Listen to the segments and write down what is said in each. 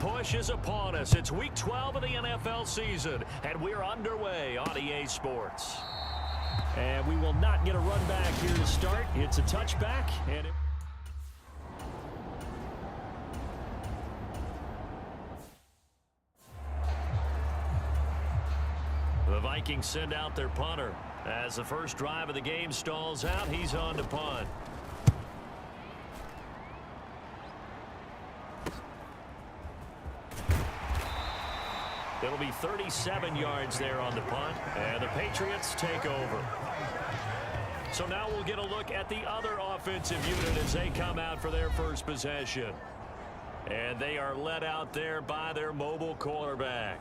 push is upon us. It's Week 12 of the NFL season, and we're underway on EA Sports. And we will not get a run back here to start. It's a touchback, and the Vikings send out their punter. As the first drive of the game stalls out, he's on to punt. It'll be 37 yards there on the punt, and the Patriots take over. So now we'll get a look at the other offensive unit as they come out for their first possession. And they are led out there by their mobile quarterback.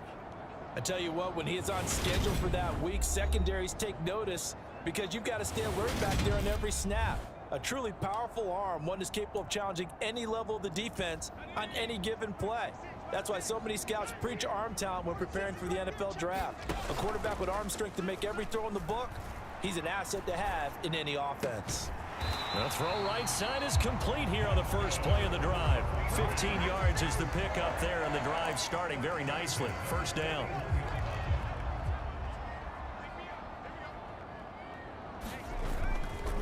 I tell you what, when he is on schedule for that week, secondaries take notice because you've got to stay alert back there on every snap. A truly powerful arm, one is capable of challenging any level of the defense on any given play. That's why so many scouts preach arm talent when preparing for the NFL draft. A quarterback with arm strength to make every throw in the book, he's an asset to have in any offense. The throw right side is complete here on the first play of the drive. 15 yards is the pickup there, and the drive starting very nicely. First down.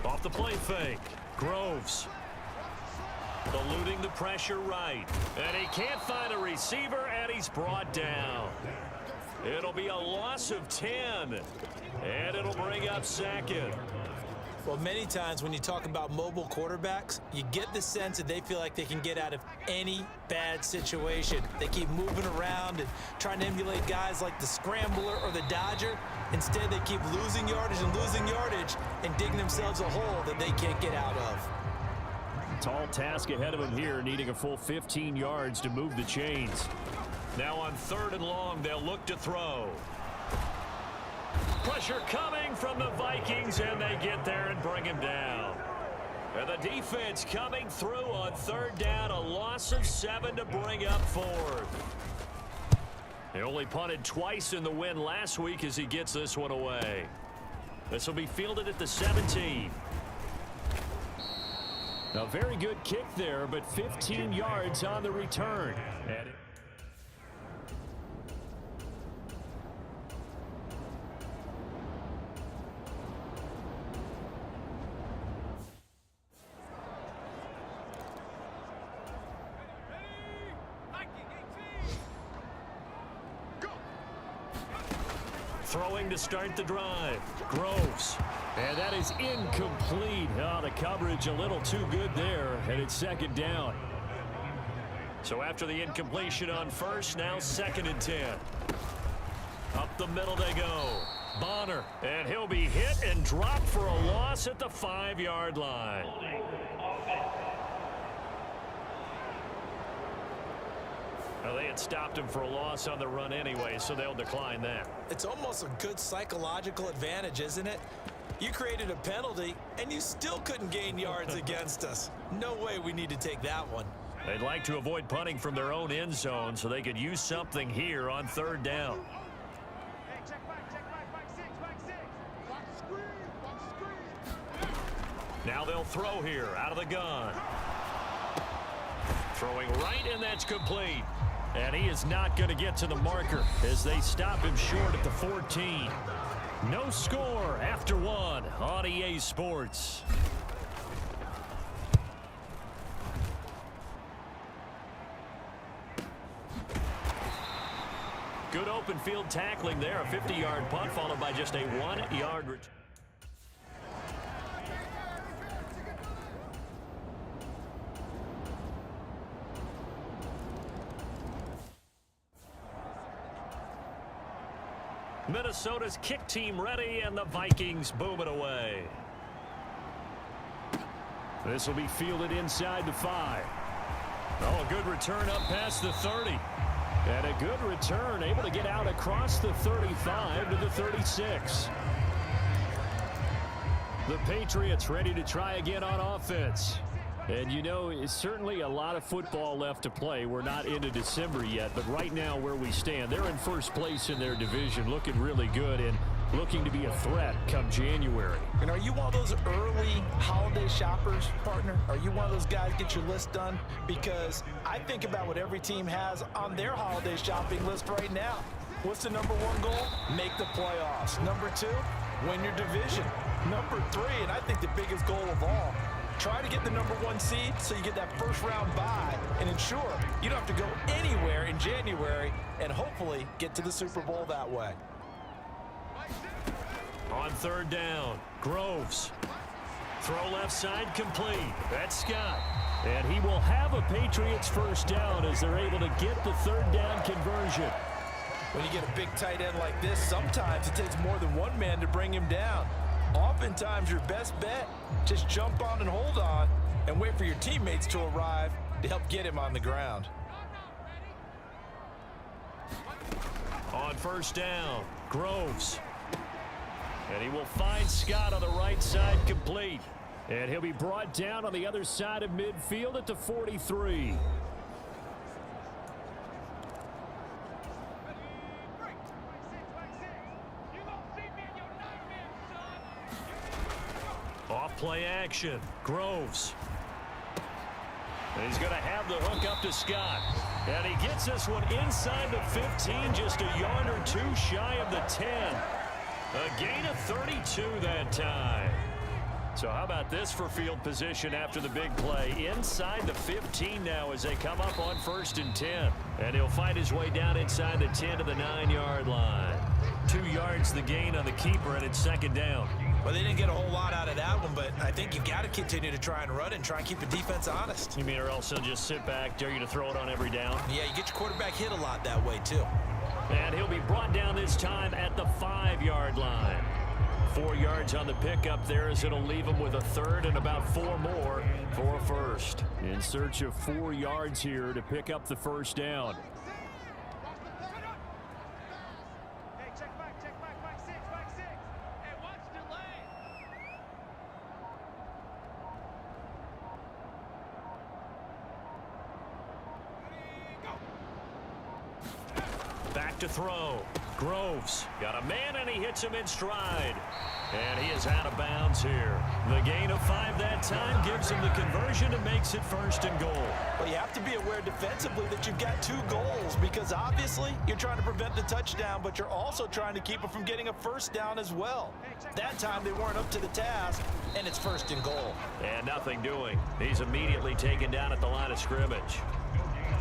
Off the play fake. Groves. Eluding the pressure right. And he can't find a receiver, and he's brought down. It'll be a loss of 10. And it'll bring up second. Well, many times when you talk about mobile quarterbacks, you get the sense that they feel like they can get out of any bad situation. They keep moving around and trying to emulate guys like the Scrambler or the Dodger. Instead, they keep losing yardage and digging themselves a hole that they can't get out of. Tall task ahead of him here, needing a full 15 yards to move the chains. Now on 3rd and long, they'll look to throw. Pressure coming from the Vikings, and they get there and bring him down. And the defense coming through on 3rd down, a loss of 7 to bring up 4th. He only punted twice in the win last week as he gets this one away. This will be fielded at the 17. A very good kick there, but 15 yards on the return. Throwing to start the drive. Groves. And that is incomplete. Oh, the coverage a little too good there, and it's 2nd down. So after the incompletion on 1st, now 2nd and 10. Up the middle they go. Bonner, and he'll be hit and dropped for a loss at the 5-yard line. Well, they had stopped him for a loss on the run anyway, so they'll decline that. It's almost a good psychological advantage, isn't it? You created a penalty, and you still couldn't gain yards against us. No way we need to take that one. They'd like to avoid punting from their own end zone so they could use something here on 3rd down. Now they'll throw here out of the gun. Throwing right, and that's complete. And he is not going to get to the marker as they stop him short at the 14. No score after 1 on EA Sports. Good open field tackling there. A 50-yard punt followed by just a 1-yard return. Minnesota's kick team ready, and the Vikings boom it away. This will be fielded inside the 5. Oh, a good return up past the 30. And a good return, able to get out across the 35 to the 36. The Patriots ready to try again on offense. And you know, it's certainly a lot of football left to play. We're not into December yet, but right now where we stand, they're in first place in their division, looking really good and looking to be a threat come January. And are you one of those early holiday shoppers, partner? Are you one of those guys get your list done? Because I think about what every team has on their holiday shopping list right now. What's the number one goal? Make the playoffs. Number two, win your division. Number three, and I think the biggest goal of all, try to get the number one seed so you get that first round bye and ensure you don't have to go anywhere in January and hopefully get to the Super Bowl that way. On third down, Groves. Throw left side complete. That's Scott. And he will have a Patriots first down as they're able to get the third down conversion. When you get a big tight end like this, sometimes it takes more than one man to bring him down. Oftentimes, your best bet, just jump on and hold on and wait for your teammates to arrive to help get him on the ground. On first down, Groves. And he will find Scott on the right side complete. And he'll be brought down on the other side of midfield at the 43. Off play action, Groves. And he's going to have the hook up to Scott. And he gets this one inside the 15, just a yard or two shy of the 10. A gain of 32 that time. So how about this for field position after the big play? Inside the 15 now as they come up on 1st and 10. And he'll find his way down inside the 10 to the 9-yard line. 2 yards the gain on the keeper, and it's 2nd down. Well, they didn't get a whole lot out of that one, but I think you've got to continue to try and run and try and keep the defense honest. You mean or else they'll just sit back, dare you to throw it on every down? Yeah, you get your quarterback hit a lot that way, too. And he'll be brought down this time at the 5-yard line. 4 yards on the pickup there as it'll leave him with a third and about 4 more for a first. In search of 4 yards here to pick up the first down. Back to throw. Groves got a man and he hits him in stride. And he is out of bounds here. The gain of 5 that time gives him the conversion and makes it 1st and goal. Well, you have to be aware defensively that you've got 2 goals because obviously you're trying to prevent the touchdown, but you're also trying to keep it from getting a first down as well. That time they weren't up to the task, and it's 1st and goal. And nothing doing. He's immediately taken down at the line of scrimmage.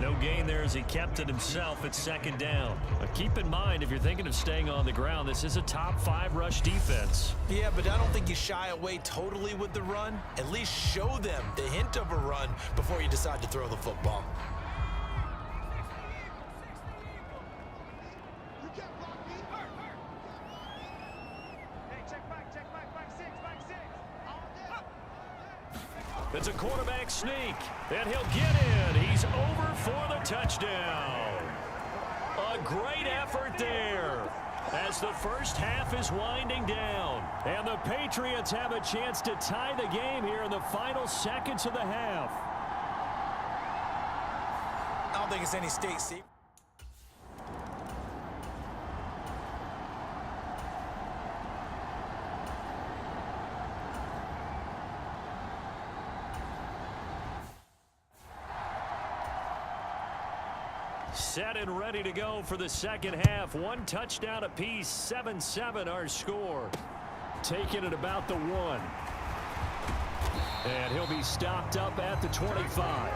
No gain there as he kept it himself at 2nd down. But keep in mind, if you're thinking of staying on the ground, this is a top 5 rush defense. Yeah, but I don't think you shy away totally with the run. At least show them the hint of a run before you decide to throw the football. It's a quarterback sneak, and he'll get in. He's over for the touchdown. A great effort there as the first half is winding down. And the Patriots have a chance to tie the game here in the final seconds of the half. I don't think it's any state secret. Set and ready to go for the second half. 1 touchdown apiece, 7-7 our score. Taking it about the 1. And he'll be stopped up at the 25.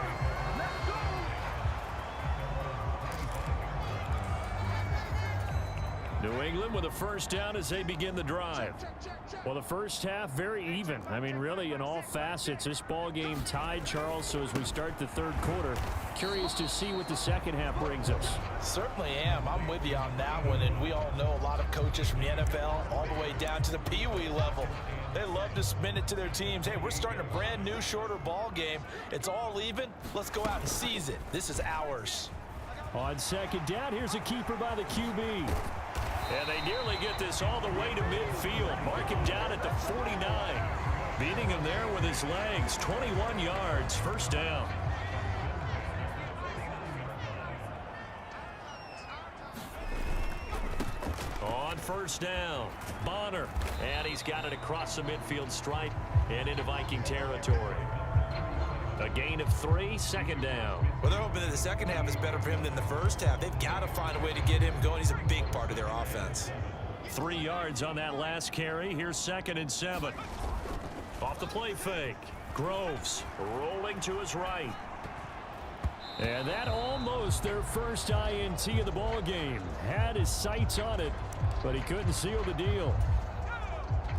New England with a first down as they begin the drive. Well, the first half very even. I mean, really, in all facets, this ball game tied, Charles. So as we start the 3rd quarter, curious to see what the second half brings us. Certainly am. I'm with you on that one. And we all know a lot of coaches from the NFL all the way down to the Pee Wee level. They love to spin it to their teams. Hey, we're starting a brand new, shorter ball game. It's all even. Let's go out and seize it. This is ours. On 2nd down, here's a keeper by the QB. And they nearly get this all the way to midfield. Mark him down at the 49. Beating him there with his legs. 21 yards, first down. On first down, Bonner. And he's got it across the midfield stripe and into Viking territory. A gain of 3, second down. Well, they're hoping that the second half is better for him than the first half. They've got to find a way to get him going. He's a big part of their offense. 3 yards on that last carry. Here's 2nd and 7. Off the play fake. Groves rolling to his right. And that almost their first INT of the ball game. Had his sights on it, but he couldn't seal the deal.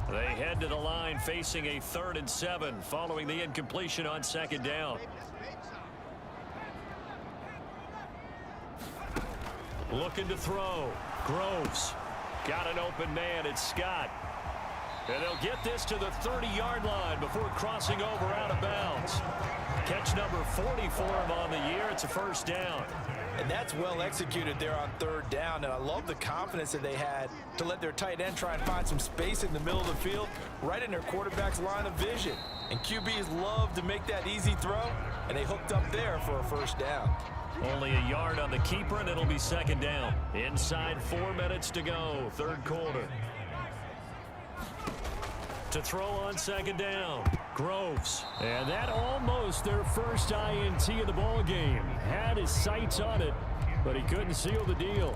They head to the line facing a 3rd and 7 following the incompletion on 2nd down. Looking to throw. Groves. Got an open man. It's Scott. And they'll get this to the 30-yard line before crossing over out of bounds. Catch number 40 for him on the year. It's a first down. And that's well executed there on 3rd down. And I love the confidence that they had to let their tight end try and find some space in the middle of the field, right in their quarterback's line of vision. And QBs love to make that easy throw, and they hooked up there for a first down. Only a yard on the keeper, and it'll be 2nd down. Inside 4 minutes to go, 3rd quarter. To throw on 2nd down, Groves. And that almost their first INT of the ball game. Had his sights on it, but he couldn't seal the deal.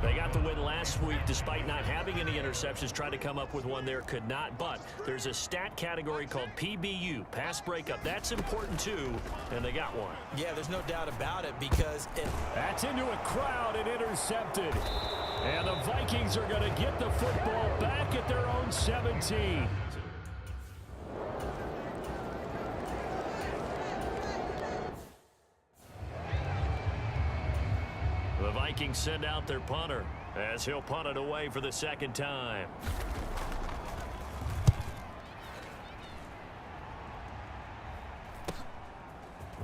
They got the win last week despite not having any interceptions. Tried to come up with one there, could not. But there's a stat category called PBU, pass breakup. That's important too, and they got one. Yeah, there's no doubt about it because that's into a crowd and intercepted. And the Vikings are going to get the football back at their own 17. The Vikings send out their punter as he'll punt it away for the 2nd time.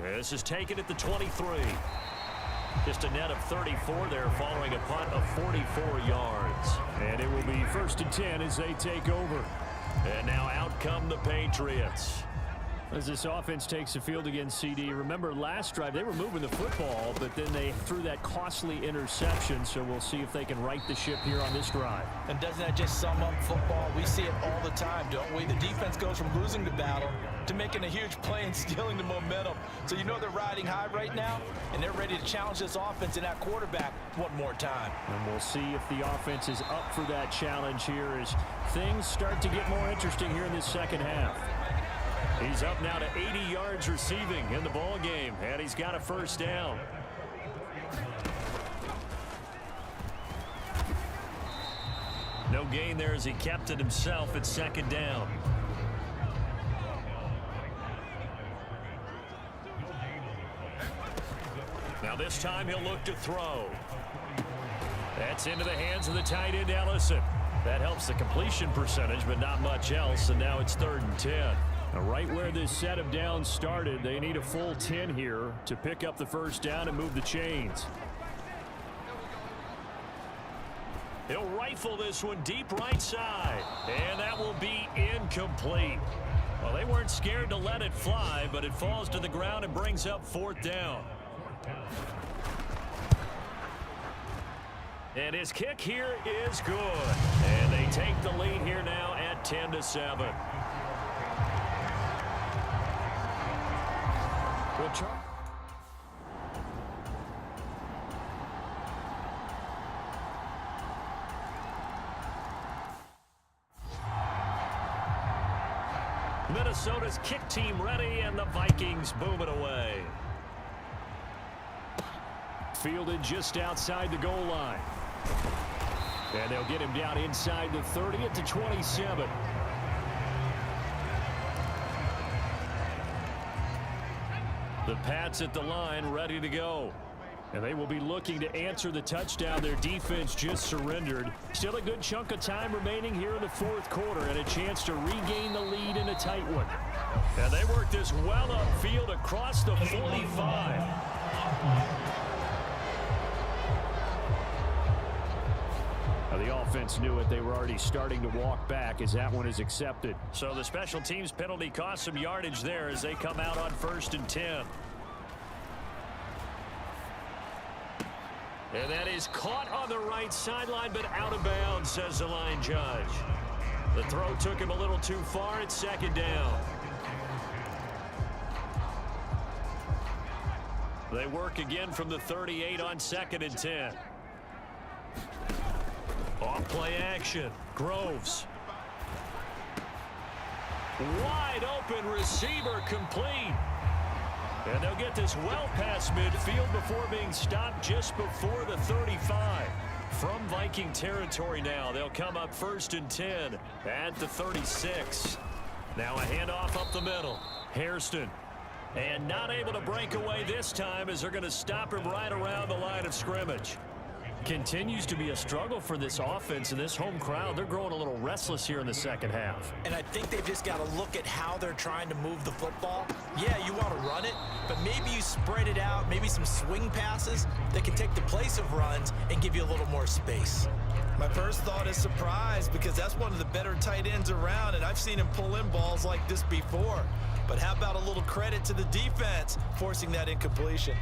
This is taken at the 23. Just a net of 34 there following a punt of 44 yards. And it will be 1st and 10 as they take over. And now out come the Patriots. As this offense takes the field against CD, remember last drive they were moving the football, but then they threw that costly interception, so we'll see if they can right the ship here on this drive. And doesn't that just sum up football? We see it all the time, don't we? The defense goes from losing the battle to making a huge play and stealing the momentum. So you know they're riding high right now, and they're ready to challenge this offense and that quarterback one more time. And we'll see if the offense is up for that challenge here as things start to get more interesting here in this 2nd half. He's up now to 80 yards receiving in the ball game, and he's got a first down. No gain there as he kept it himself at 2nd down. Now this time he'll look to throw. That's into the hands of the tight end Ellison. That helps the completion percentage, but not much else, and now it's 3rd and 10. Now, right where this set of downs started, they need a full 10 here to pick up the first down and move the chains. He'll rifle this one deep right side, and that will be incomplete. Well, they weren't scared to let it fly, but it falls to the ground and brings up 4th down. And his kick here is good. And they take the lead here now at 10-7. Minnesota's kick team ready, and the Vikings boom it away. Fielded just outside the goal line. And they'll get him down inside the 30 at the 27. The Pats at the line ready to go. And they will be looking to answer the touchdown their defense just surrendered. Still a good chunk of time remaining here in the 4th quarter and a chance to regain the lead in a tight one. And they work this well upfield across the 45. Now the offense knew it. They were already starting to walk back as that one is accepted. So the special teams penalty cost some yardage there as they come out on 1st and 10. And that is caught on the right sideline, but out of bounds, says the line judge. The throw took him a little too far. It's 2nd down. They work again from the 38 on 2nd and 10. Off play action. Groves. Wide open receiver complete. And they'll get this well past midfield before being stopped just before the 35. From Viking territory now, they'll come up 1st and 10 at the 36. Now a handoff up the middle. Hairston. And not able to break away this time as they're going to stop him right around the line of scrimmage. Continues to be a struggle for this offense and this home crowd. They're growing a little restless here in the 2nd half. And I think they've just got to look at how they're trying to move the football. Yeah, you want to run it, but maybe you spread it out, maybe some swing passes that can take the place of runs and give you a little more space. My first thought is surprise, because that's one of the better tight ends around, and I've seen him pull in balls like this before. But how about a little credit to the defense forcing that incompletion?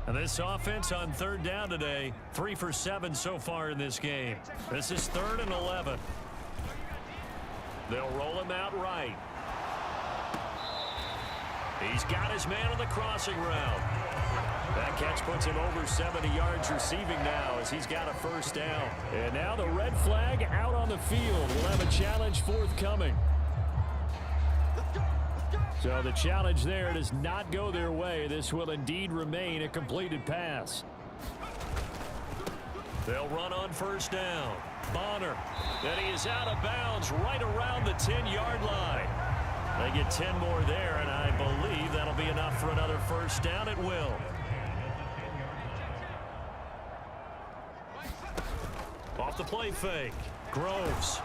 And this offense on 3rd down today, 3 for 7 so far in this game. This is 3rd and 11. They'll roll him out right. He's got his man on the crossing route. That catch puts him over 70 yards receiving now as he's got a 1st down. And now the red flag out on the field. We'll have a challenge forthcoming. So the challenge there does not go their way. This will indeed remain a completed pass. They'll run on 1st down. Bonner. And he is out of bounds right around the 10-yard line. They get 10 more there, and I believe that'll be enough for another 1st down. It will. Off the play fake. Groves.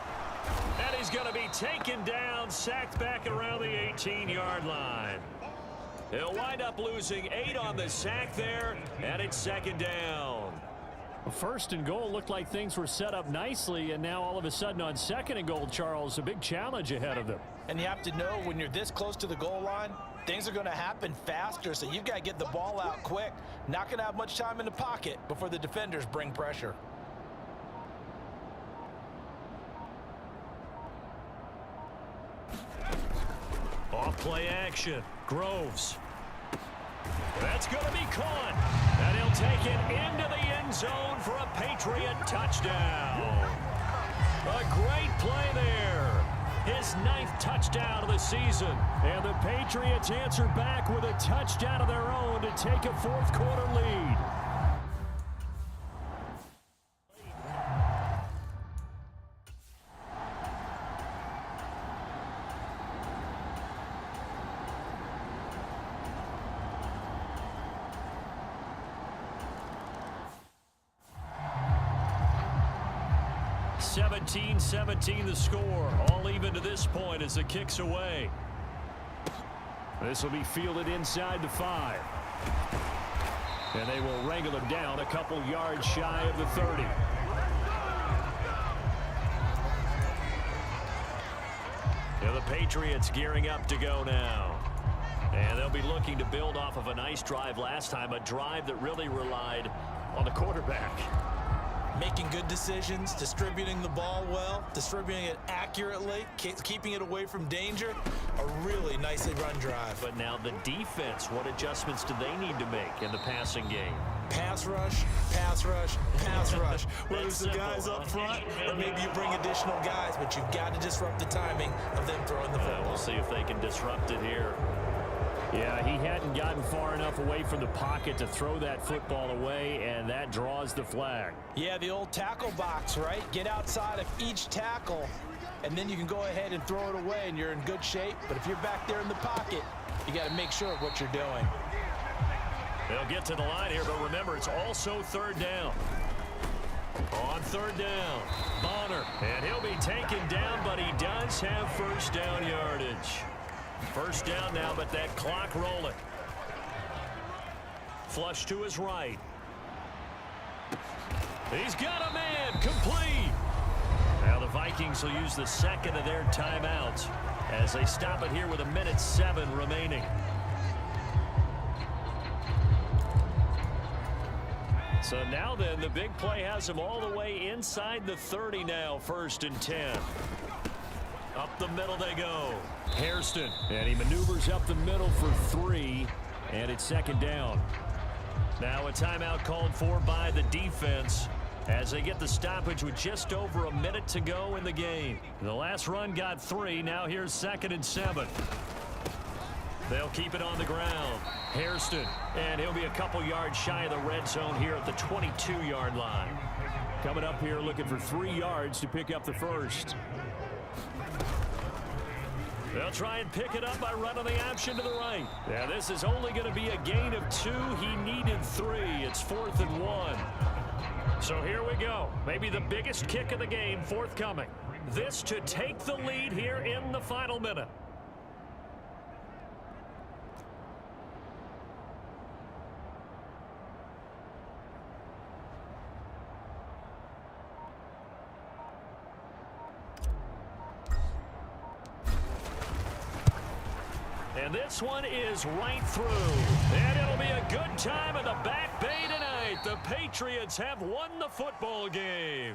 And he's going to be taken down, sacked back around the 18-yard line. He'll wind up losing 8 on the sack there, and it's 2nd down. 1st and goal looked like things were set up nicely, and now all of a sudden on 2nd and goal, Charles, a big challenge ahead of them. And you have to know when you're this close to the goal line, things are going to happen faster, so you've got to get the ball out quick. Not going to have much time in the pocket before the defenders bring pressure. Off play action. Groves. That's going to be caught. And he'll take it into the end zone for a Patriot touchdown. A great play there. His 9th touchdown of the season. And the Patriots answer back with a touchdown of their own to take a 4th quarter lead. (17-17) the score. All even to this point as the kick's away. This will be fielded inside the 5. And they will wrangle him down a couple yards shy of the 30. Now the Patriots gearing up to go now. And they'll be looking to build off of a nice drive last time, a drive that really relied on the quarterback. Making good decisions, distributing the ball well, distributing it accurately, keeping it away from danger. A really nicely run drive. But now the defense, what adjustments do they need to make in the passing game? Pass rush, pass rush, pass rush. Whether it's the guys up front or maybe you bring additional guys, but you've got to disrupt the timing of them throwing the football. We'll see if they can disrupt it here. Yeah, he hadn't gotten far enough away from the pocket to throw that football away, and that draws the flag. Yeah, the old tackle box, right? Get outside of each tackle, and then you can go ahead and throw it away, and you're in good shape. But if you're back there in the pocket, you got to make sure of what you're doing. They'll get to the line here, but remember, it's also 3rd down. On 3rd down, Bonner, and he'll be taken down, but he does have 1st down yardage. 1st down now, but that clock rolling. Flush to his right. He's got a man, complete. Now the Vikings will use the second of their timeouts as they stop it here with 1:07 remaining. So now then, the big play has them all the way inside the 30 now, 1st and 10. Up the middle they go. Hairston, and he maneuvers up the middle for 3, and it's 2nd down. Now a timeout called for by the defense as they get the stoppage with just over a minute to go in the game. The last run got 3. Now here's 2nd and 7. They'll keep it on the ground. Hairston, and he'll be a couple yards shy of the red zone here at the 22-yard line. Coming up here looking for 3 yards to pick up the first. They'll try and pick it up by running the option to the right. Yeah, this is only going to be a gain of 2. He needed 3. It's 4th and 1. So here we go. Maybe the biggest kick of the game forthcoming. This to take the lead here in the final minute. And this one is right through. And it'll be a good time in the Back Bay tonight. The Patriots have won the football game.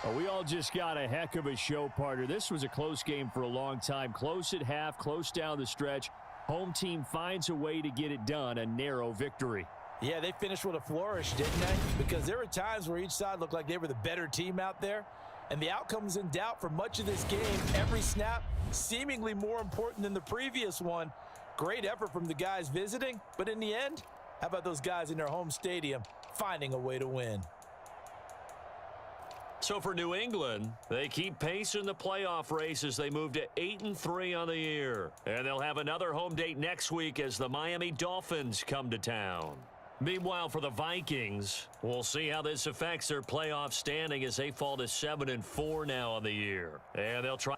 Well, we all just got a heck of a show, partner. This was a close game for a long time. Close at half, close down the stretch. Home team finds a way to get it done. A narrow victory. Yeah, they finished with a flourish, didn't they? Because there were times where each side looked like they were the better team out there. And the outcome was in doubt for much of this game. Every snap seemingly more important than the previous one. Great effort from the guys visiting. But in the end, how about those guys in their home stadium finding a way to win? So for New England, they keep pace in the playoff race as they move to 8-3 on the year. And they'll have another home date next week as the Miami Dolphins come to town. Meanwhile, for the Vikings, we'll see how this affects their playoff standing as they fall to 7-4 now on the year. And they'll try.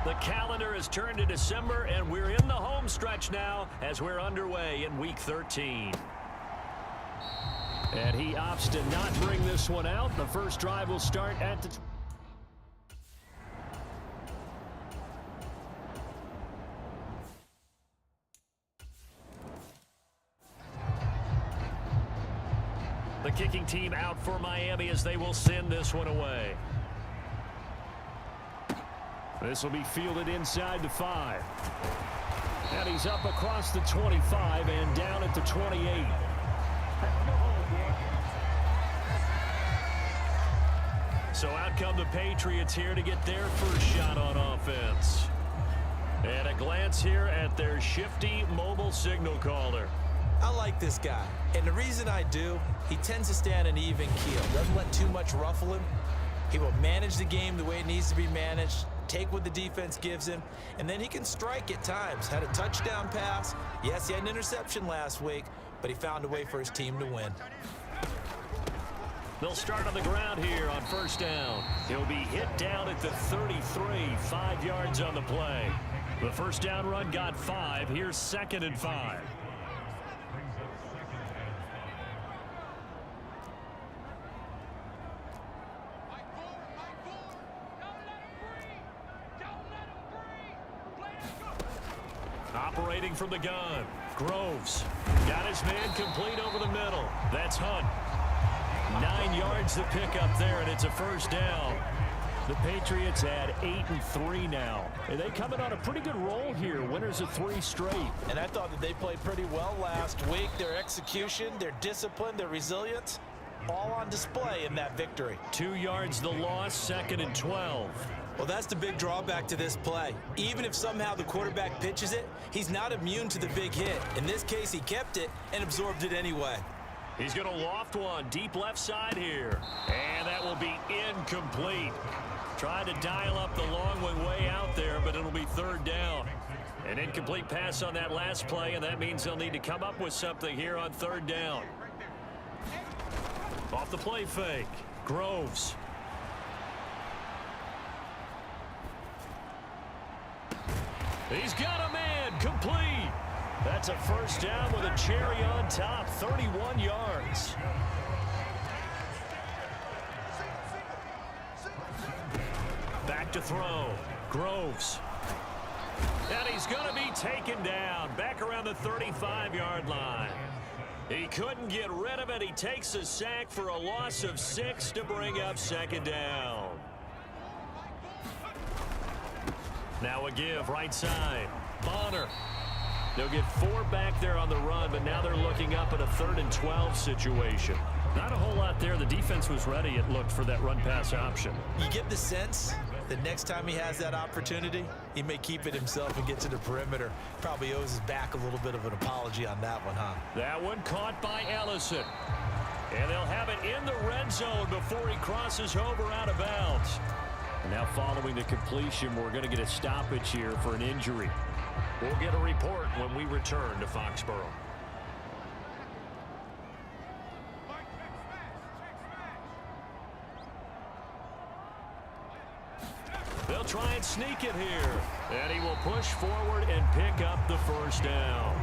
The calendar has turned to December, and we're in the home stretch now as we're underway in Week 13. And he opts to not bring this one out. The first drive will start at the... The kicking team out for Miami as they will send this one away. This will be fielded inside the 5. And he's up across the 25 and down at the 28. So out come the Patriots here to get their first shot on offense. And a glance here at their shifty mobile signal caller. I like this guy, and the reason I do, he tends to stay on an even keel. Doesn't let too much ruffle him. He will manage the game the way it needs to be managed, take what the defense gives him, and then he can strike at times. Had a touchdown pass. Yes, he had an interception last week, but he found a way for his team to win. They'll start on the ground here on first down. He'll be hit down at the 33, 5 yards on the play. The first down run got 5. Here's 2nd and 5. Operating from the gun. Groves. Got his man complete over the middle. That's Hunt. 9 yards to pick up there, and it's a first down. The Patriots add 8-3 now. And they come in on a pretty good roll here. Winners of 3 straight. And I thought that they played pretty well last week. Their execution, their discipline, their resilience, all on display in that victory. 2 yards the loss, 2nd and 12. Well, that's the big drawback to this play. Even if somehow the quarterback pitches it, he's not immune to the big hit. In this case, he kept it and absorbed it anyway. He's going to loft one deep left side here. And that will be incomplete. Tried to dial up the long one way out there, but it'll be 3rd down. An incomplete pass on that last play, and that means they'll need to come up with something here on 3rd down. Off the play fake. Groves. He's got a man complete. That's a first down with a cherry on top, 31 yards. Back to throw. Groves. And he's going to be taken down back around the 35-yard line. He couldn't get rid of it. He takes a sack for a loss of 6 to bring up 2nd down. Now a give right side. Bonner. They'll get 4 back there on the run, but now they're looking up at a 3rd and 12 situation. Not a whole lot there. The defense was ready, it looked, for that run-pass option. You get the sense that next time he has that opportunity, he may keep it himself and get to the perimeter. Probably owes his back a little bit of an apology on that one, huh? That one caught by Ellison. And they'll have it in the red zone before he crosses over out of bounds. And now following the completion, we're going to get a stoppage here for an injury. We'll get a report when we return to Foxborough. They'll try and sneak it here. And he will push forward and pick up the first down.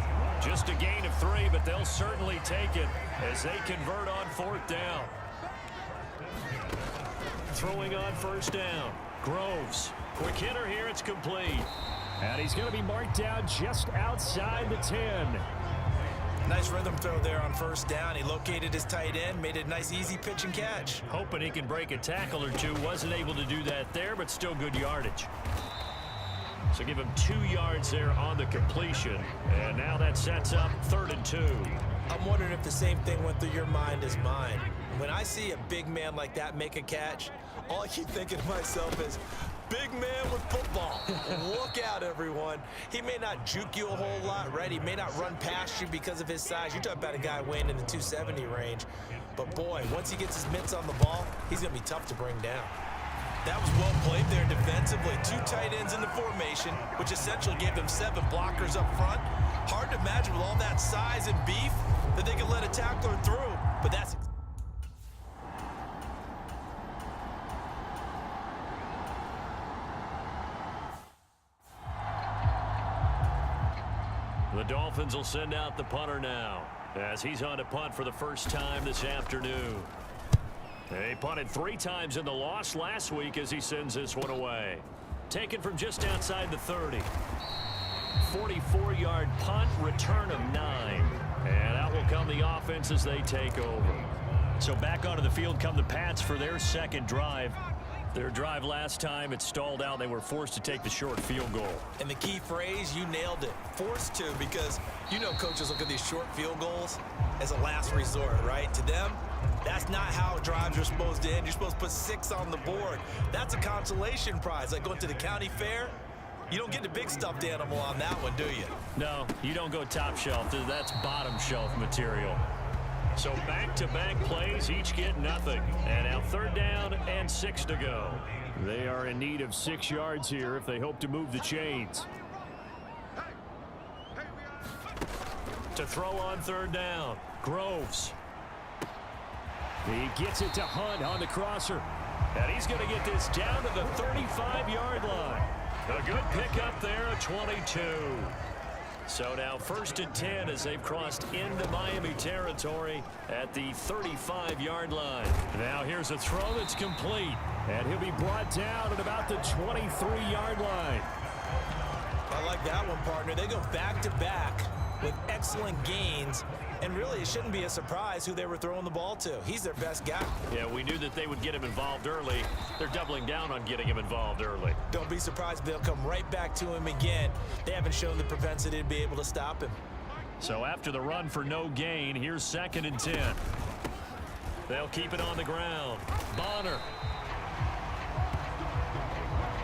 Just a gain of 3, but they'll certainly take it as they convert on 4th down. Throwing on 1st down. Groves. Quick hitter here. It's complete. And he's going to be marked down just outside the 10. Nice rhythm throw there on 1st down. He located his tight end, made it a nice easy pitch and catch. Hoping he can break a tackle or two. Wasn't able to do that there, but still good yardage. So give him 2 yards there on the completion. And now that sets up 3rd and 2. I'm wondering if the same thing went through your mind as mine. When I see a big man like that make a catch, all I keep thinking to myself is, big man with football. Look out, everyone. He may not juke you a whole lot, right? He may not run past you because of his size. You're talking about a guy weighing in the 270 range. But, boy, once he gets his mitts on the ball, he's going to be tough to bring down. That was well played there defensively. 2 tight ends in the formation, which essentially gave them 7 blockers up front. Hard to imagine with all that size and beef that they could let a tackler through. But that's... The Dolphins will send out the punter now as he's on to punt for the first time this afternoon. They punted 3 times in the loss last week as he sends this one away. Taken from just outside the 30. 44-yard punt, return of 9. And out will come the offense as they take over. So back onto the field come the Pats for their 2nd drive. Their drive last time, it stalled out. They were forced to take the short field goal. And the key phrase, you nailed it. Forced to, because you know coaches look at these short field goals as a last resort, right? To them, that's not how drives are supposed to end. You're supposed to put 6 on the board. That's a consolation prize. Like going to the county fair, you don't get the big stuffed animal on that one, do you? No, you don't go top shelf. That's bottom shelf material. So back-to-back plays, each get nothing. And now 3rd down and 6 to go. They are in need of 6 yards here if they hope to move the chains. To throw on 3rd down, Groves. He gets it to Hunt on the crosser. And he's going to get this down to the 35-yard line. A good pickup there, a 22. So now 1st and 10 as they've crossed into Miami territory at the 35-yard line. Now here's a throw that's complete. And he'll be brought down at about the 23-yard line. I like like that one, partner. They go back-to-back with excellent gains. And really, it shouldn't be a surprise who they were throwing the ball to. He's their best guy. Yeah, we knew that they would get him involved early. They're doubling down on getting him involved early. Don't be surprised if they'll come right back to him again. They haven't shown the propensity to be able to stop him. So after the run for no gain, here's 2nd and 10. They'll keep it on the ground. Bonner.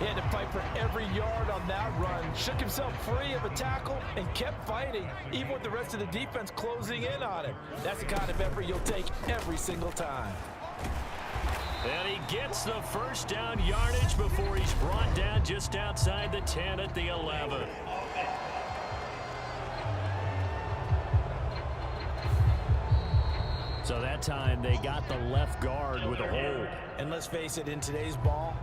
He had to fight for every yard on that run. Shook himself free of a tackle and kept fighting, even with the rest of the defense closing in on him. That's the kind of effort you'll take every single time. And he gets the first down yardage before he's brought down just outside the 10 at the 11. So that time they got the left guard with a hold. And let's face it, in today's ball,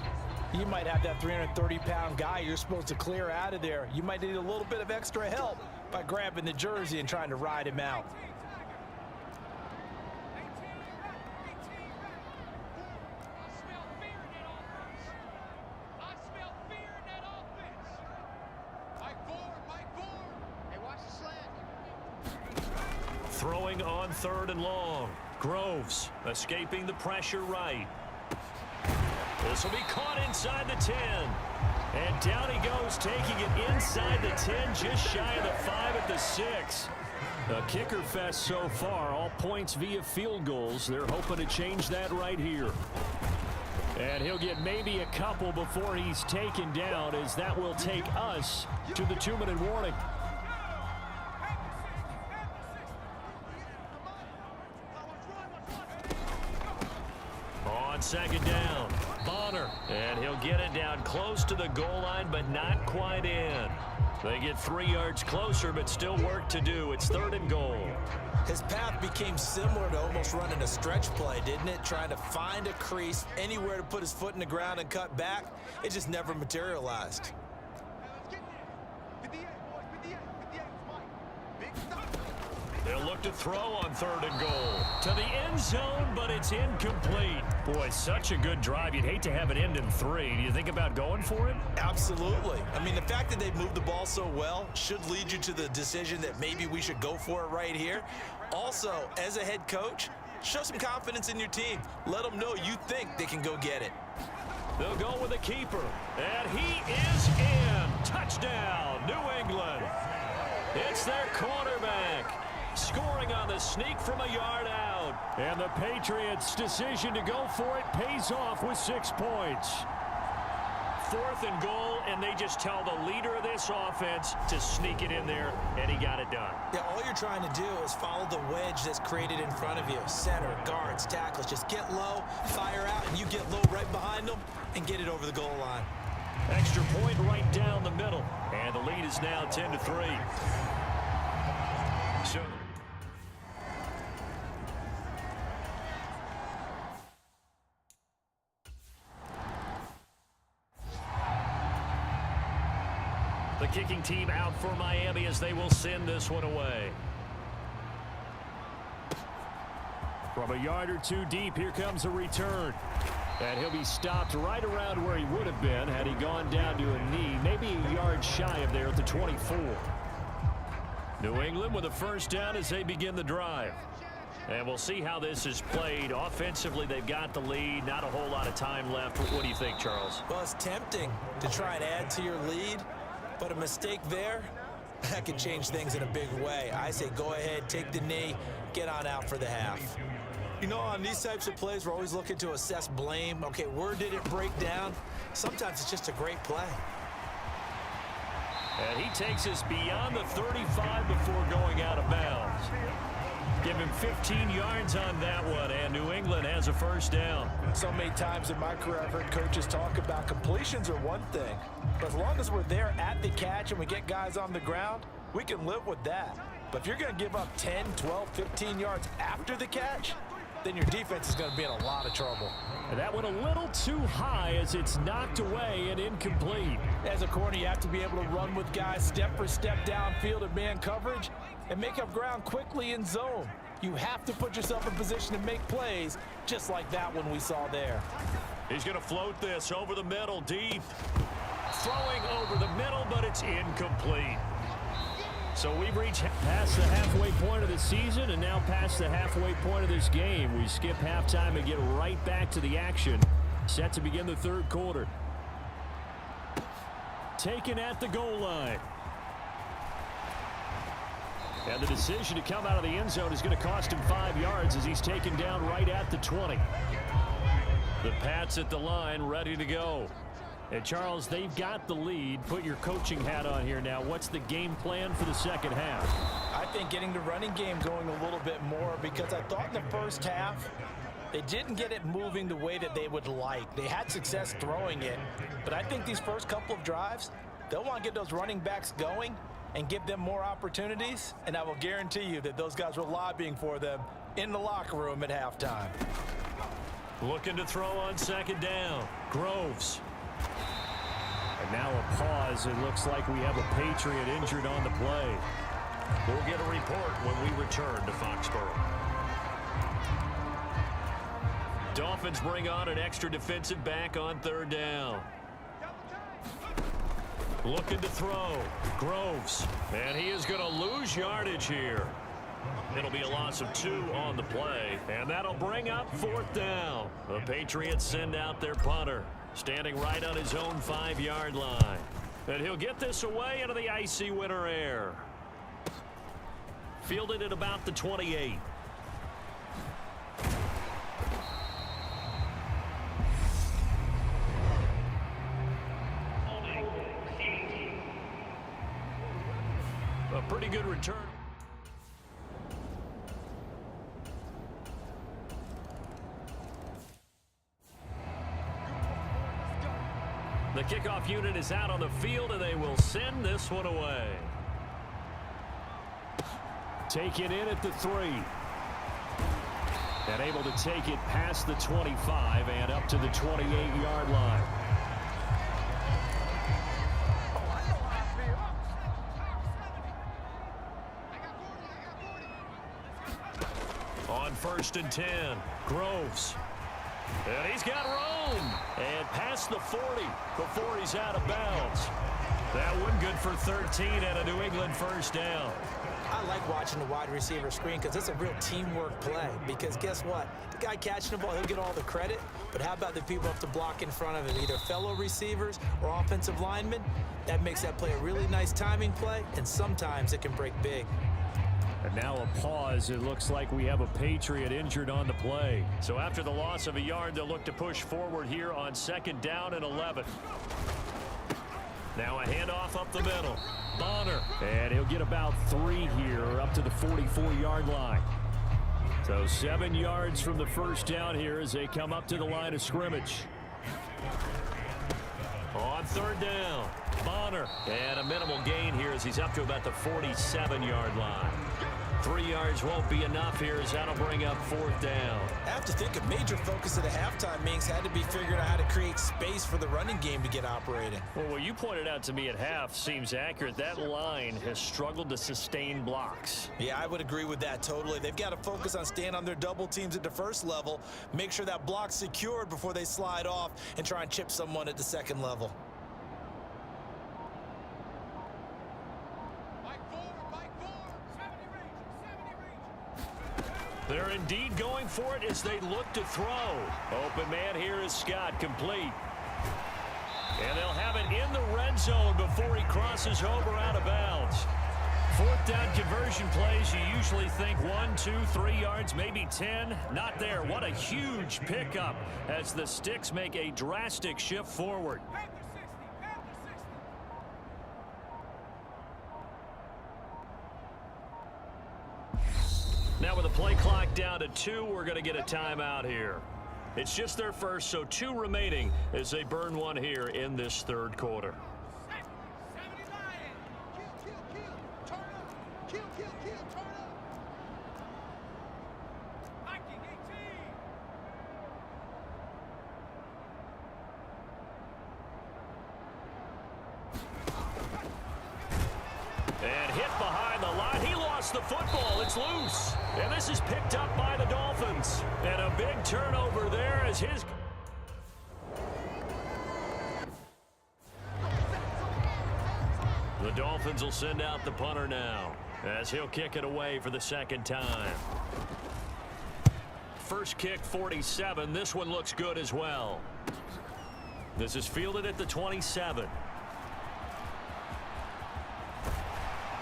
you might have that 330-pound guy you're supposed to clear out of there. You might need a little bit of extra help by grabbing the jersey and trying to ride him out. Throwing on 3rd and long. Groves escaping the pressure right. This will be caught inside the 10. And down he goes, taking it inside the 10, just shy of the 5 at the 6. A kicker fest so far, all points via field goals. They're hoping to change that right here. And he'll get maybe a couple before he's taken down, as that will take us to the 2-minute warning. On 2nd down, Bonner, and he'll get it down close to the goal line, but not quite in. They get 3 yards closer, but still work to do. It's 3rd and goal. His path became similar to almost running a stretch play, didn't it? Trying to find a crease, anywhere to put his foot in the ground and cut back. It just never materialized. They'll look to throw on 3rd and goal. To the end zone, but it's incomplete. Boy, such a good drive. You'd hate to have it end in 3. Do you think about going for it? Absolutely. I mean, the fact that they moved the ball so well should lead you to the decision that maybe we should go for it right here. Also, as a head coach, show some confidence in your team. Let them know you think they can go get it. They'll go with a keeper. And he is in. Touchdown, New England. It's their quarterback. Scoring on the sneak from a yard out. And the Patriots' decision to go for it pays off with 6 points. 4th and goal, and they just tell the leader of this offense to sneak it in there, and he got it done. Yeah, all you're trying to do is follow the wedge that's created in front of you. Center, guards, tackles. Just get low, fire out, and you get low right behind them and get it over the goal line. Extra point right down the middle, and the lead is now 10-3. So the kicking team out for Miami as they will send this one away. From a yard or 2 deep, here comes a return. And he'll be stopped right around where he would have been had he gone down to a knee, maybe a yard shy of there at the 24. New England with a first down as they begin the drive. And we'll see how this is played. Offensively, they've got the lead. Not a whole lot of time left. What do you think, Charles? Well, it's tempting to try and add to your lead, but a mistake there, that could change things in a big way. I say go ahead, take the knee, get on out for the half. You know, on these types of plays, we're always looking to assess blame. Okay, where did it break down? Sometimes it's just a great play. And he takes us beyond the 35 before going out of bounds. Give him 15 yards on that one, and New England has a first down. So many times in my career, I've heard coaches talk about completions are one thing, but as long as we're there at the catch and we get guys on the ground, we can live with that. But if you're going to give up 10, 12, 15 yards after the catch, then your defense is going to be in a lot of trouble. And that went a little too high as it's knocked away and incomplete. As a corner, you have to be able to run with guys step for step downfield in man coverage and make up ground quickly in zone. You have to put yourself in position to make plays just like that one we saw there. He's going to float this over the middle deep. throwing over the middle, but it's incomplete. So we've reached past the halfway point of the season and now past the halfway point of this game. We skip halftime and get right back to the action. Set to begin the third quarter. Taken at the goal line. And the decision to come out of the end zone is going to cost him 5 yards as he's taken down right at the 20. The Pats at the line ready to go. And Charles, they've got the lead. Put your coaching hat on here now. What's the game plan for the second half? I think getting the running game going a little bit more, because I thought in the first half they didn't get it moving the way that they would like. They had success throwing it, but I think these first couple of drives, they'll want to get those running backs going and give them more opportunities, and I will guarantee you that those guys were lobbying for them in the locker room at halftime. Looking to throw on second down. Groves. And now a pause. It looks like we have a Patriot injured on the play. We'll get a report when we return to Foxborough. Dolphins bring on an extra defensive back on third down. Looking to throw. Groves. And he is going to lose yardage here. It'll be a loss of 2 on the play. And that'll bring up fourth down. The Patriots send out their punter, standing right on his own 5-yard line. And he'll get this away into the icy winter air. Fielded at about the 28. A pretty good return. The kickoff unit is out on the field, and they will send this one away. Taken in at the 3. And able to take it past the 25 and up to the 28-yard line. On 1st and 10, Groves. And he's got room. And past the 40 before he's out of bounds. That one good for 13 and a New England first down. I like watching the wide receiver screen because it's a real teamwork play. Because guess what? The guy catching the ball, he'll get all the credit. But how about the people up to block in front of him, either fellow receivers or offensive linemen? That makes that play a really nice timing play, and sometimes it can break big. And now a pause. It looks like we have a Patriot injured on the play. So after the loss of a yard, they'll look to push forward here on 2nd down and 11. Now a handoff up the middle. Bonner. And he'll get about 3 here up to the 44-yard line. So 7 yards from the first down here as they come up to the line of scrimmage. On 3rd down, Bonner. And a minimal gain here as he's up to about the 47-yard line. 3 yards won't be enough here as that'll bring up 4th down. I have to think a major focus of the halftime meetings had to be figuring out how to create space for the running game to get operating. Well, what you pointed out to me at half seems accurate. That line has struggled to sustain blocks. Yeah, I would agree with that totally. They've got to focus on staying on their double teams at the first level, make sure that block's secured before they slide off and try and chip someone at the second level. They're indeed going for it as they look to throw. Open man here is Scott, complete. And they'll have it in the red zone before he crosses over out of bounds. 4th down conversion plays, you usually think 1, 2, 3 yards, maybe 10. Not there. What a huge pickup as the Sticks make a drastic shift forward. Now with the play clock down to 2, we're going to get a timeout here. It's just their first, so 2 remaining as they burn one here in this third quarter. And hit behind the line. He lost the football. It's loose. And this is picked up by the Dolphins. And a big turnover there as his... Dolphins will send out the punter now as he'll kick it away for the second time. First kick 47. This one looks good as well. This is fielded at the 27.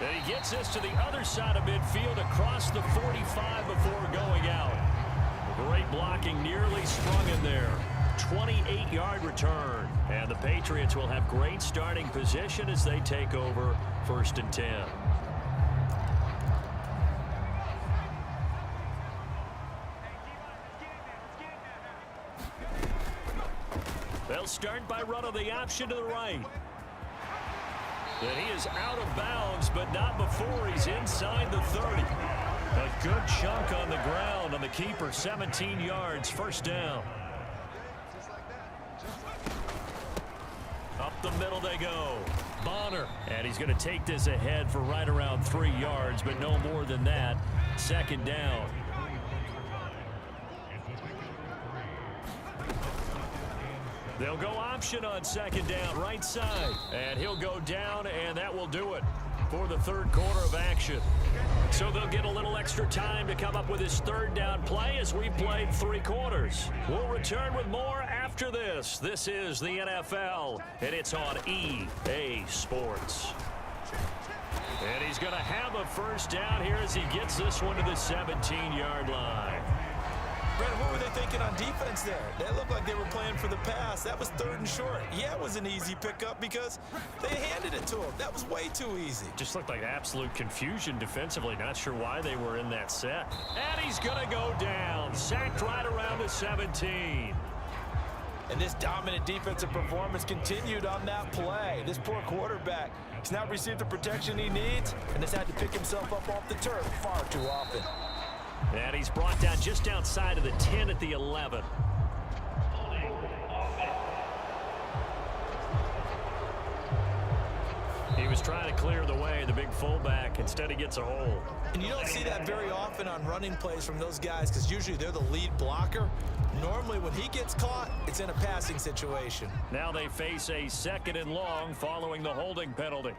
And he gets this to the other side of midfield across the 45 before going out. Great blocking, nearly sprung in there. 28-yard return. And the Patriots will have great starting position as they take over 1st and 10. They'll start by running the option to the right. And he is out of bounds, but not before he's inside the 30. A good chunk on the ground on the keeper, 17 yards, first down. Up the middle they go. Bonner. And he's going to take this ahead for right around 3 yards, but no more than that. Second down. They'll go option on second down, right side. And he'll go down, and that will do it for the third quarter of action. So they'll get a little extra time to come up with his third down play as we've played 3 quarters. We'll return with more after this. This is the NFL, and it's on EA Sports. And he's going to have a first down here as he gets this one to the 17-yard line. Brad, what were they thinking on defense there? They looked like they were playing for the pass. That was 3rd and short. Yeah, it was an easy pickup because they handed it to him. That was way too easy. Just looked like absolute confusion defensively. Not sure why they were in that set. And he's going to go down. Sacked right around the 17. And this dominant defensive performance continued on that play. This poor quarterback has not received the protection he needs and has had to pick himself up off the turf far too often. And he's brought down just outside of the 10 at the 11. He was trying to clear the way, the big fullback. Instead, he gets a hole. And you don't see that very often on running plays from those guys because usually they're the lead blocker. Normally, when he gets caught, it's in a passing situation. Now they face a 2nd and long following the holding penalty.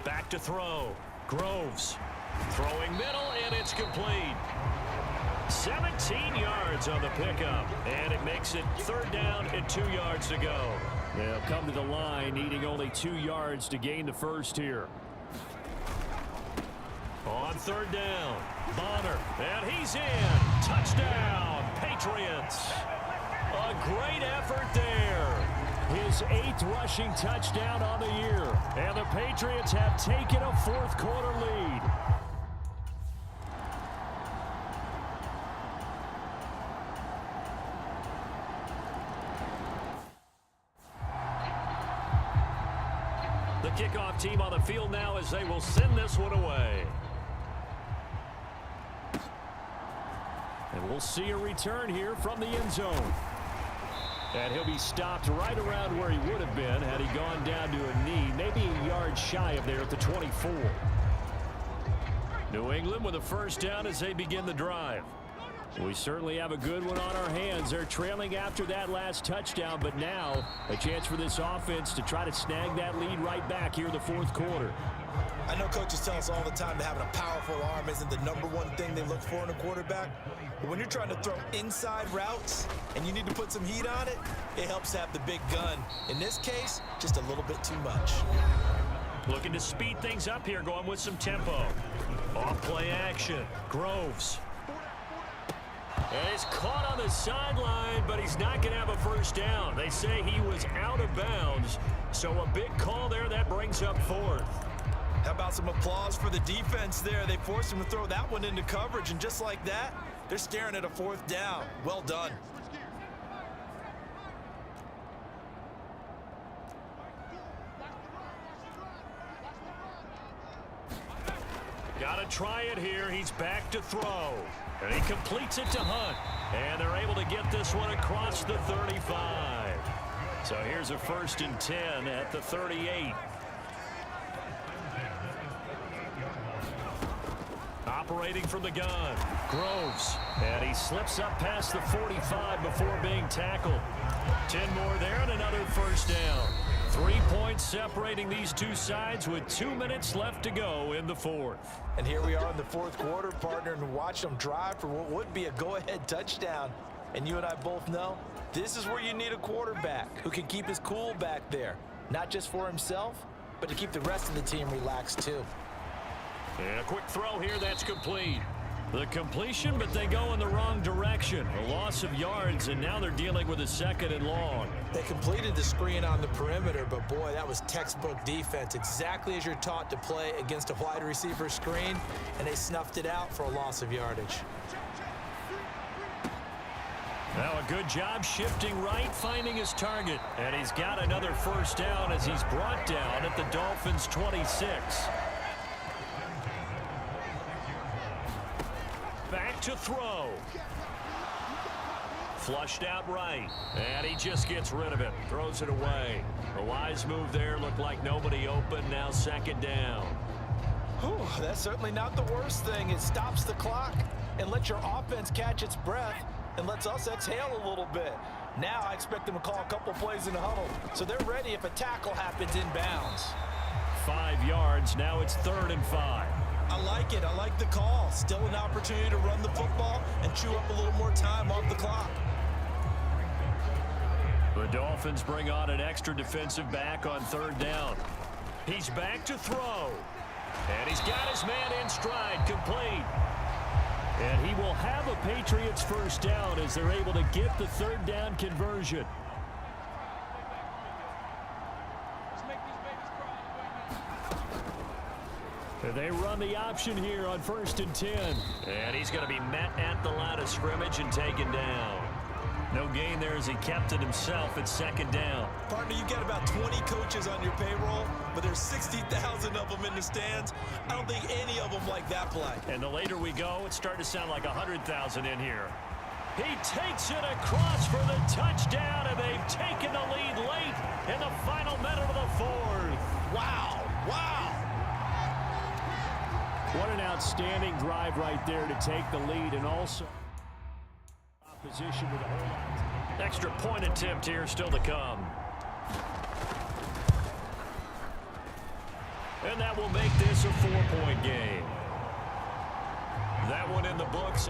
Back to throw. Groves. Throwing middle, and it's complete. 17 yards on the pickup, and it makes it 3rd down and 2 yards to go. They'll come to the line, needing only 2 yards to gain the first here. On 3rd down, Bonner, and he's in. Touchdown, Patriots. A great effort there. His 8th rushing touchdown on the year, and the Patriots have taken a 4th quarter lead. The kickoff team on the field now as they will send this one away. And we'll see a return here from the end zone. And he'll be stopped right around where he would have been had he gone down to a knee, maybe a yard shy of there at the 24. New England with a first down as they begin the drive. We certainly have a good one on our hands. They're trailing after that last touchdown, but now a chance for this offense to try to snag that lead right back here in the 4th quarter. I know coaches tell us all the time that having a powerful arm isn't the #1 thing they look for in a quarterback. But when you're trying to throw inside routes and you need to put some heat on it, it helps to have the big gun. In this case, just a little bit too much. Looking to speed things up here, going with some tempo. Off play action. Groves. And he's caught on the sideline, but he's not going to have a first down. They say he was out of bounds, so a big call there that brings up 4th. How about some applause for the defense there? They forced him to throw that one into coverage, and just like that, they're staring at a 4th down. Well done. Got to try it here. He's back to throw. And he completes it to Hunt. And they're able to get this one across the 35. So here's a 1st and 10 at the 38. Operating from the gun, Groves. And he slips up past the 45 before being tackled. 10 more there and another first down. 3 points separating these two sides with 2 minutes left to go in the fourth. And here we are in the fourth quarter, partner, and watch them drive for what would be a go-ahead touchdown. And you and I both know this is where you need a quarterback who can keep his cool back there, not just for himself, but to keep the rest of the team relaxed too. And a quick throw here that's complete. The completion, but they go in the wrong direction. A loss of yards, and now they're dealing with a 2nd and long. They completed the screen on the perimeter, but boy, that was textbook defense. Exactly as you're taught to play against a wide receiver screen, and they snuffed it out for a loss of yardage. Now a good job shifting right, finding his target. And he's got another first down as he's brought down at the Dolphins' 26. Back to throw. Flushed out right. And he just gets rid of it. Throws it away. A wise move there. Looked like nobody open. Now 2nd down. Whew, that's certainly not the worst thing. It stops the clock and lets your offense catch its breath and lets us exhale a little bit. Now I expect them to call a couple plays in the huddle, so they're ready if a tackle happens inbounds. 5 yards. Now it's 3rd and 5. I like it. I like the call. Still an opportunity to run the football and chew up a little more time off the clock. The Dolphins bring on an extra defensive back on 3rd down. He's back to throw. And he's got his man in stride, complete. And he will have a Patriots first down as they're able to get the 3rd down conversion. They run the option here on 1st and 10. And he's going to be met at the line of scrimmage and taken down. No gain there as he kept it himself at 2nd down. Partner, you've got about 20 coaches on your payroll, but there's 60,000 of them in the stands. I don't think any of them like that play. And the later we go, it's starting to sound like 100,000 in here. He takes it across for the touchdown, and they've taken the lead late in the final minute of the fourth. Wow, wow. What an outstanding drive right there to take the lead, and also opposition with a whole lot. Extra point attempt here still to come. And that will make this a 4-point game. That one in the books.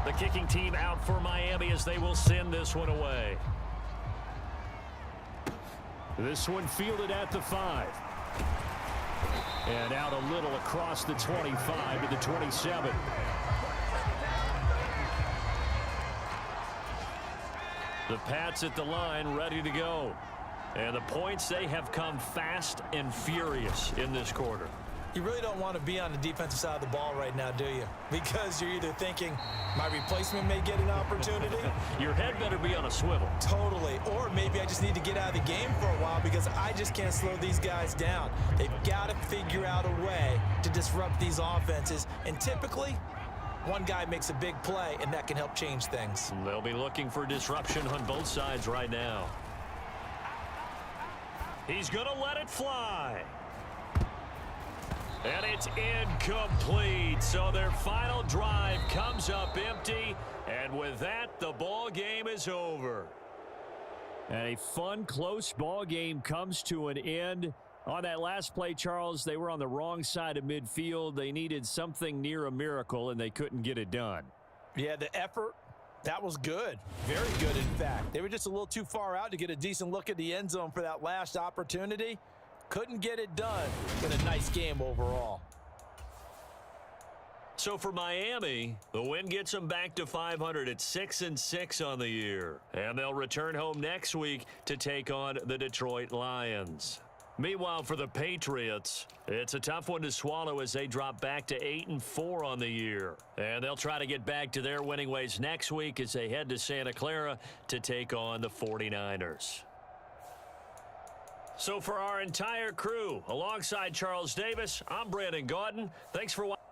The kicking team out for Miami as they will send this one away. This one fielded at the 5. And out a little across the 25 to the 27. The Pats at the line ready to go. And the points, they have come fast and furious in this quarter. You really don't want to be on the defensive side of the ball right now, do you? Because you're either thinking, my replacement may get an opportunity. Your head better be on a swivel. Totally. Or maybe I just need to get out of the game for a while because I just can't slow these guys down. They've got to figure out a way to disrupt these offenses. And typically, one guy makes a big play, and that can help change things. They'll be looking for disruption on both sides right now. He's going to let it fly. And it's incomplete. So their final drive comes up empty. And with that, the ball game is over. And a fun, close ball game comes to an end. On that last play, Charles, they were on the wrong side of midfield. They needed something near a miracle, and they couldn't get it done. Yeah, the effort, that was good. Very good, in fact. They were just a little too far out to get a decent look at the end zone for that last opportunity. Couldn't get it done, but a nice game overall. So for Miami, the win gets them back to 500 at 6-6 on the year. And they'll return home next week to take on the Detroit Lions. Meanwhile, for the Patriots, it's a tough one to swallow as they drop back to 8-4 on the year. And they'll try to get back to their winning ways next week as they head to Santa Clara to take on the 49ers. So for our entire crew, alongside Charles Davis, I'm Brandon Gaudin. Thanks for watching.